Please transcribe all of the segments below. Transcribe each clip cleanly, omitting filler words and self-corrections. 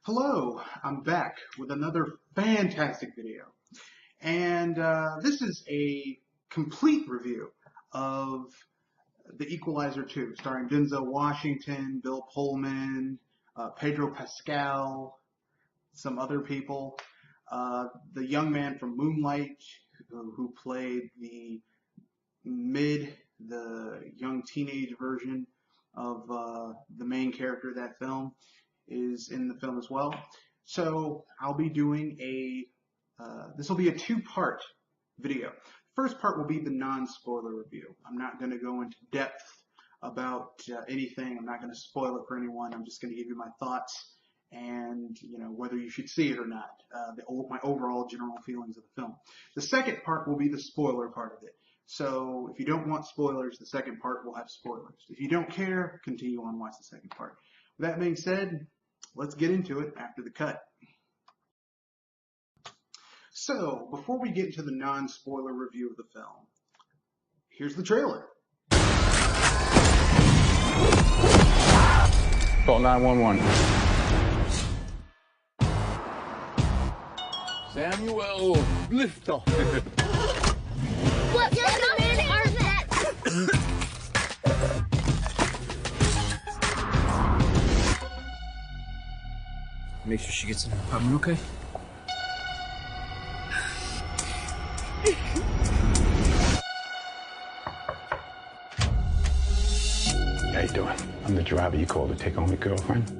Hello, I'm back with another fantastic video. And this is a complete review of The Equalizer 2, starring Denzel Washington, Bill Pullman, Pedro Pascal, some other people. The young man from Moonlight, who played the young teenage version of the main character of that film, is in the film as well. So I'll be doing this will be a two-part video. First part will be the non-spoiler review. I'm not going to go into depth about anything. I'm not going to spoil it for anyone. I'm just going to give you my thoughts and whether you should see it or not. My overall general feelings of the film. The second part will be the spoiler part of it. So if you don't want spoilers, the second part will have spoilers. If you don't care, continue on, watch the second part. With that being said, let's get into it after the cut. So, before we get into the non-spoiler review of the film, here's the trailer. Call 911. Samuel, lift off. What? You're not in that. Make sure she gets in her apartment, okay? How you doing? I'm the driver you called to take home your girlfriend.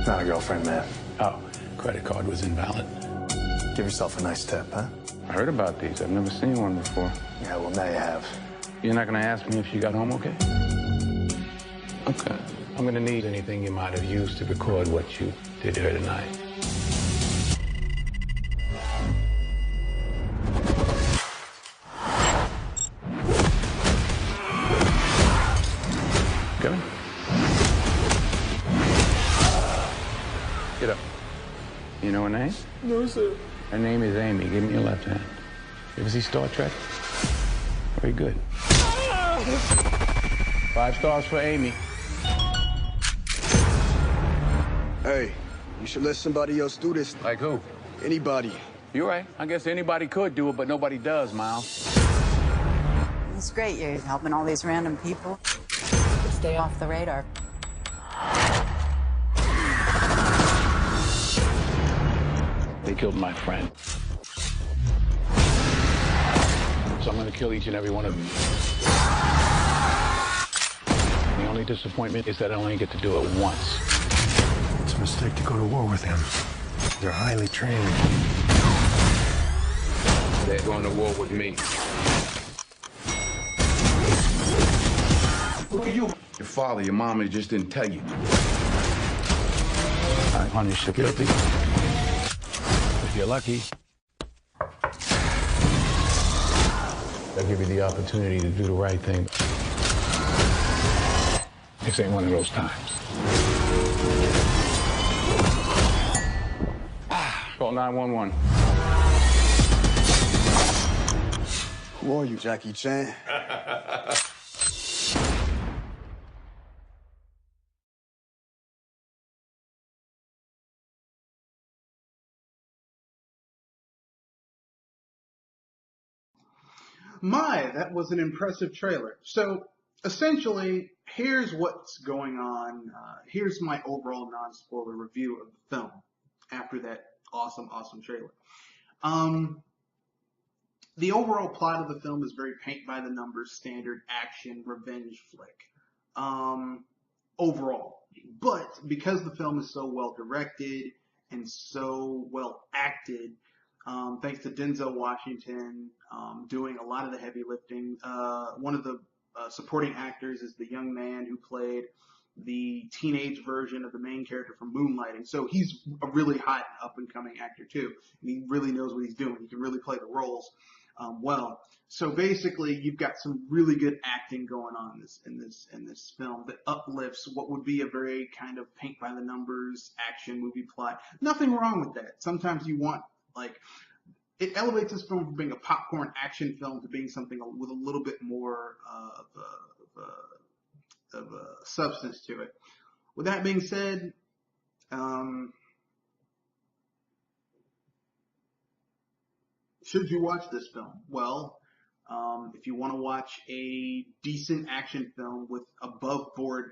Not a girlfriend, man. Oh, credit card was invalid. Give yourself a nice tip, huh? I heard about these. I've never seen one before. Yeah, well, now you have. You're not gonna ask me if she got home okay? Okay. I'm gonna need anything you might have used to record what you did to her tonight. Come in. Get up. You know her name? No, sir. Her name is Amy. Give me your left hand. You ever see Star Trek? Very good. 5 stars for Amy. Hey, you should let somebody else do this. Like who? Anybody. You're right. I guess anybody could do it, but nobody does, Miles. It's great you're helping all these random people stay off the radar. They killed my friend. So I'm gonna kill each and every one of them. The only disappointment is that I only get to do it once. It's a mistake to go to war with him. They're highly trained. They're going to war with me. Look at you. Your father, your mama just didn't tell you. I punish you guilty. If you're lucky, they'll give you the opportunity to do the right thing. This ain't one of those times. Call 911. Who are you, Jackie Chan? That was an impressive trailer. So, essentially, here's what's going on. Here's my overall non-spoiler review of the film after that awesome trailer. The overall plot of the film is very paint-by-the-numbers, standard action, revenge flick. Overall. But because the film is so well directed and so well acted, thanks to Denzel Washington doing a lot of the heavy lifting. One of the supporting actors is the young man who played the teenage version of the main character from Moonlighting. So he's a really hot up-and-coming actor too. And he really knows what he's doing. He can really play the roles well. So basically, you've got some really good acting going on in this film that uplifts what would be a very kind of paint-by-the-numbers action movie plot. Nothing wrong with that. Sometimes you want, like, it elevates this film from being a popcorn action film to being something with a little bit more of a substance to it. With that being said, should you watch this film? Well, if you want to watch a decent action film with above-board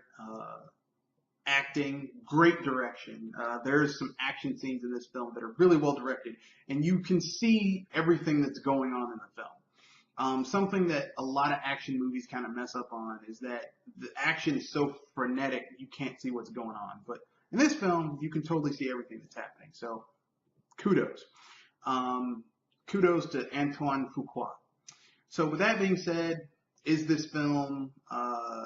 acting, great direction, there's some action scenes in this film that are really well directed, and you can see everything that's going on in the film. Something that a lot of action movies kind of mess up on is that the action is so frenetic you can't see what's going on. But in this film, you can totally see everything that's happening. So, kudos. Kudos to Antoine Fuqua. So with that being said, is this film,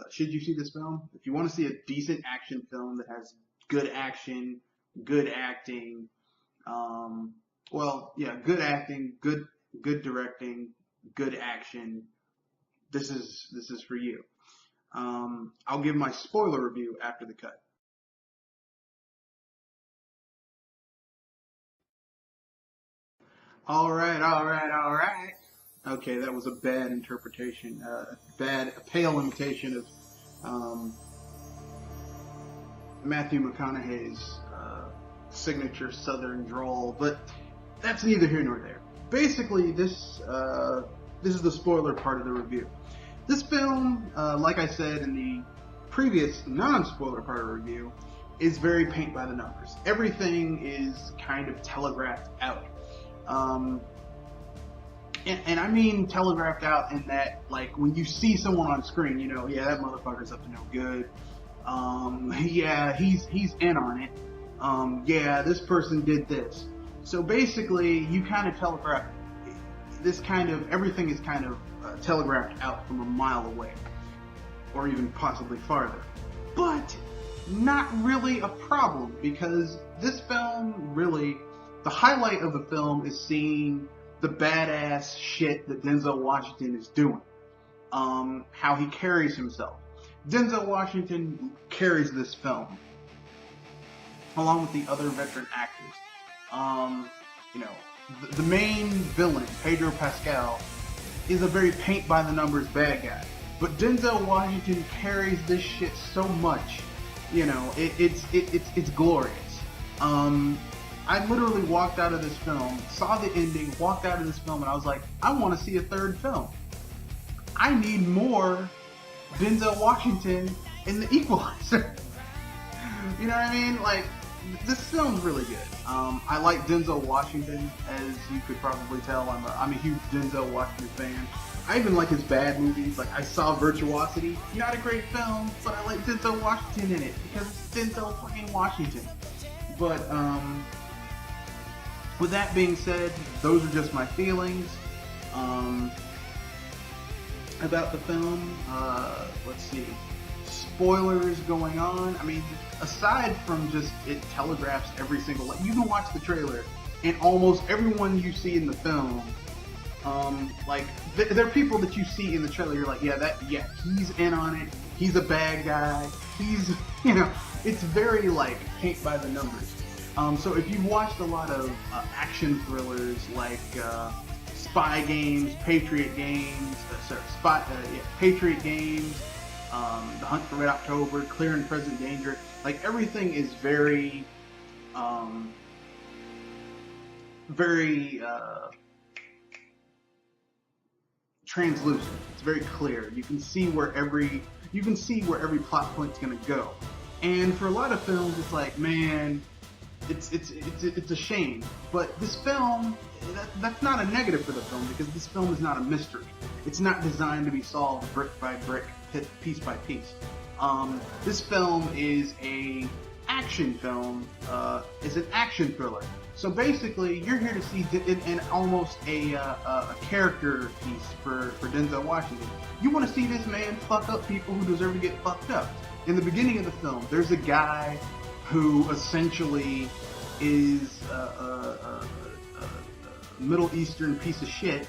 should you see this film? If you want to see a decent action film that has good action, good acting, good acting, good directing, good action, this is for you. I'll give my spoiler review after the cut. All right. Okay, that was a bad interpretation, a pale imitation of Matthew McConaughey's signature Southern drawl, but that's neither here nor there. Basically, this is the spoiler part of the review. This film, like I said in the previous non-spoiler part of the review, is very paint by the numbers. Everything is kind of telegraphed out. And I mean telegraphed out in that, like, when you see someone on screen, you know, yeah, that motherfucker's up to no good. Yeah, he's in on it. Yeah, this person did this. So basically, you kind of telegraph everything is kind of telegraphed out from a mile away, or even possibly farther. But not really a problem, because this film really, the highlight of the film is seeing the badass shit that Denzel Washington is doing. How he carries himself. Denzel Washington carries this film, along with the other veteran actors. You know, the main villain, Pedro Pascal, is a very paint-by-the-numbers bad guy. But Denzel Washington carries this shit so much, you know, it's glorious. I literally walked out of this film, saw the ending, walked out of this film, and I was like, I want to see a third film. I need more Denzel Washington in the Equalizer. You know what I mean? Like, this film's really good. I like Denzel Washington, as you could probably tell. I'm a huge Denzel Washington fan. I even like his bad movies. Like, I saw Virtuosity. Not a great film, but I like Denzel Washington in it because it's Denzel fucking Washington. But, with that being said, those are just my feelings about the film. Let's see. Spoilers going on. I mean, aside from just it telegraphs every single... You can watch the trailer, and almost everyone you see in the film, there are people that you see in the trailer, you're like, yeah, he's in on it. He's a bad guy. He's, you know, it's very, like, paint by the numbers. So if you've watched a lot of action thrillers like Spy Games, Patriot Games, Patriot Games, The Hunt for Red October, Clear and Present Danger, like everything is very translucent. It's very clear. You can see where every plot point's gonna go. And for a lot of films, it's like, man, it's a shame. But this film, that's not a negative for the film, because this film is not a mystery. It's not designed to be solved brick by brick, piece by piece. This film is a action film. It's an action thriller. So basically, you're here to see in almost a character piece for Denzel Washington. You want to see this man fuck up people who deserve to get fucked up. In the beginning of the film, there's a guy who essentially is a Middle Eastern piece of shit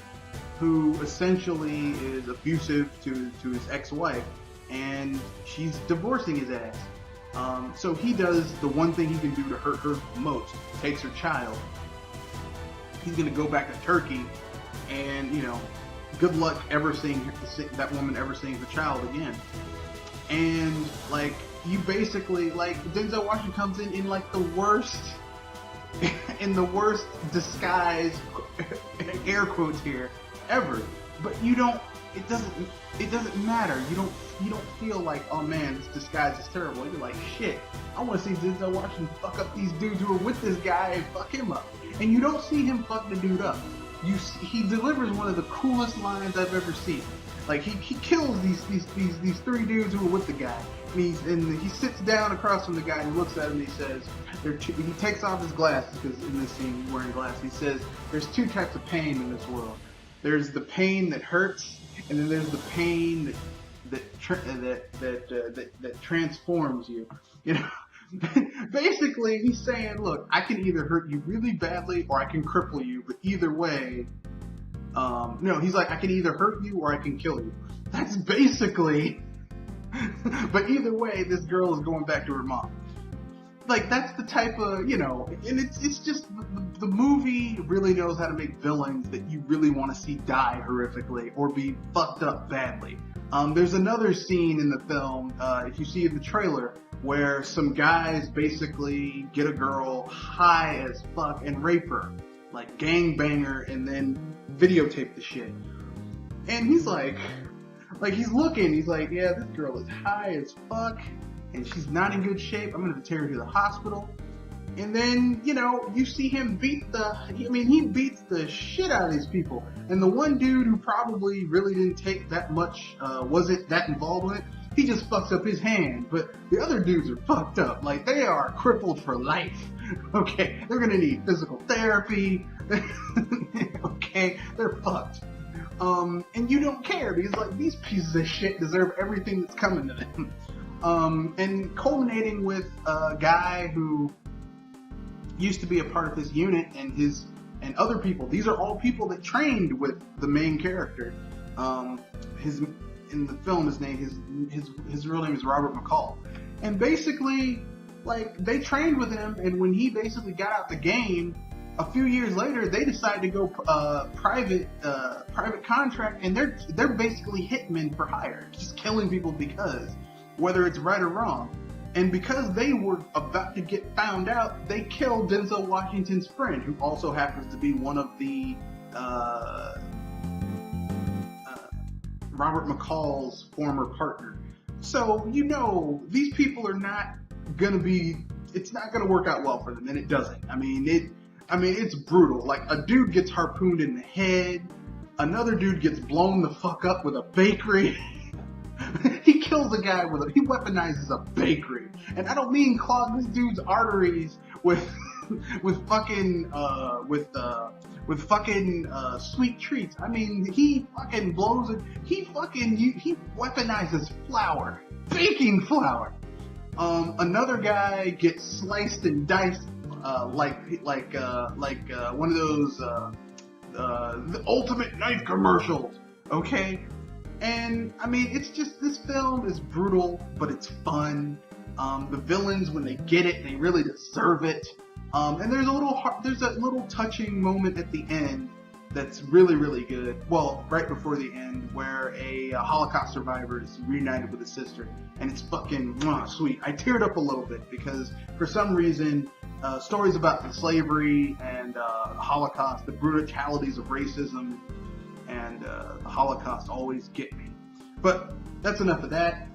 who essentially is abusive to his ex-wife, and she's divorcing his ass. So he does the one thing he can do to hurt her most, takes her child. He's going to go back to Turkey, and, you know, good luck ever seeing that woman ever seeing her child again. And, like, you basically, like, Denzel Washington comes in like the worst, in the worst disguise air quotes here, ever. But you don't. It doesn't matter. You don't feel like, oh man, this disguise is terrible. You're like, shit, I want to see Denzel Washington fuck up these dudes who are with this guy and fuck him up. And you don't see him fuck the dude up. He delivers one of the coolest lines I've ever seen. Like he kills these three dudes who are with the guy. And he sits down across from the guy and he looks at him and he says, he takes off his glasses because in this scene he's wearing glasses. He says, there's two types of pain in this world. There's the pain that hurts, and then there's the pain that transforms you. You know, basically he's saying, look, I can either hurt you really badly or I can cripple you, but either way, no, he's like, I can either hurt you or I can kill you. That's basically. But either way, this girl is going back to her mom. Like, that's the type of, you know, and it's just, the movie really knows how to make villains that you really want to see die horrifically or be fucked up badly. There's another scene in the film, if you see in the trailer, where some guys basically get a girl high as fuck and rape her. Like, gangbang her and then videotape the shit. And he's like he's looking, he's like, yeah, this girl is high as fuck, and she's not in good shape. I'm gonna take her to the hospital. And then, you know, you see him he beats the shit out of these people. And the one dude who probably really didn't take that much, wasn't that involved with it, he just fucks up his hand. But the other dudes are fucked up. Like, they are crippled for life. Okay, they're gonna need physical therapy. Okay, they're fucked. And you don't care because, like, these pieces of shit deserve everything that's coming to them. And culminating with a guy who used to be a part of his unit and other people. These are all people that trained with the main character. In the film, his real name is Robert McCall. And basically, like, they trained with him, and when he basically got out the game, a few years later, they decided to go private contract, and they're basically hitmen for hire, just killing people because, whether it's right or wrong. And because they were about to get found out, they killed Denzel Washington's friend, who also happens to be one of the Robert McCall's former partner. So, you know, these people are not gonna be. It's not gonna work out well for them, and it doesn't. I mean, it's brutal. Like, a dude gets harpooned in the head, another dude gets blown the fuck up with a bakery. He kills a guy he weaponizes a bakery. And I don't mean clog this dude's arteries with fucking sweet treats. I mean, he fucking blows it. He weaponizes flour. Baking flour. Another guy gets sliced and diced like one of those the ultimate knife commercials, okay? And I mean, it's just, this film is brutal, but it's fun. The villains, when they get it, they really deserve it. And there's a little touching moment at the end that's really, really good. Well, right before the end, where a Holocaust survivor is reunited with his sister, and it's fucking sweet. I teared up a little bit because, for some reason, stories about the slavery and the Holocaust, the brutalities of racism, and the Holocaust always get me. But that's enough of that.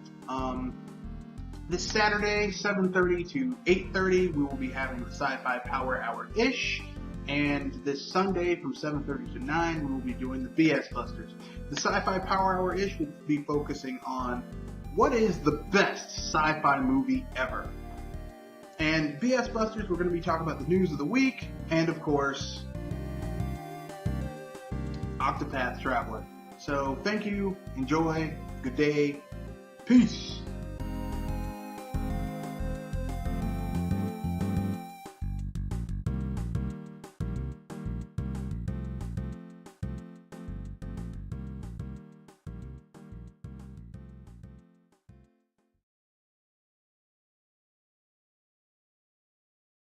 This Saturday, 7:30 to 8:30, we will be having the Sci-Fi Power Hour-ish. And this Sunday from 7:30 to 9, we will be doing the BS Busters. The Sci-Fi Power Hour-ish will be focusing on what is the best sci-fi movie ever. And BS Busters, we're going to be talking about the news of the week, and of course, Octopath Traveler. So thank you, enjoy, good day, peace.